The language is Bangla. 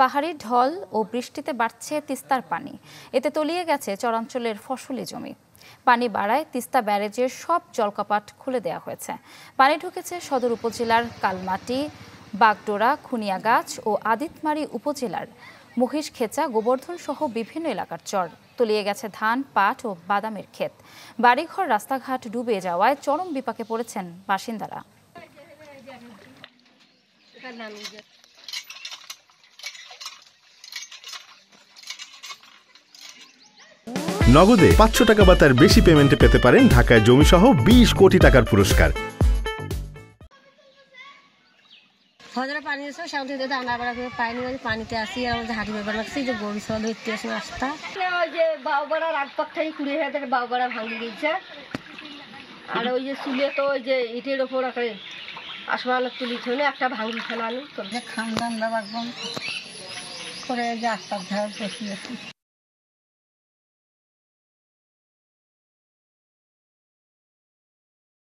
পাহাড়ি ঢল ও বৃষ্টিতে বাড়ছে তিস্তার পানি। এতে তলিয়ে গেছে চরাঞ্চলের ফসলি জমি। পানি বাড়ায় তিস্তা ব্যারেজের সব জলকপাট খুলে দেওয়া হয়েছে। পানি ঢুকেছে সদর উপজেলার কালমাটি, বাগডোরা, খুনিয়াগাছ ও আদিতমারী উপজেলার মহিষখেচা, গোবর্ধন সহ বিভিন্ন এলাকার চর। তলিয়ে গেছে ধান, পাট ও বাদামের ক্ষেত। বাড়িঘর, রাস্তাঘাট ডুবে যাওয়ায় চরম বিপাকে পড়েছেন বাসিন্দারা। নগদে 500 টাকা বা তার বেশি পেমেন্টে পেতে পারেন ঢাকায় জমিসহ 20 কোটি টাকার পুরস্কার। পানি এসে সামনে দানা বাড়া করে পানিতে আসি আর আমাদের হাঁটি ব্যাপার লাগছে যে গরু সহ ধরতে আসে রাস্তা। ওই যে বাউবাড়া রাগপাক থেকে 20,000 বাউবাড়া ভাঙি গেছে। আর ওই যে চুলে তো ওই যে ইটের ওপর আসমান তুলি ধরে একটা ভাঙি ফেলানো তো খান্দান বাবা একদম করে যে রাস্তার ধার বসে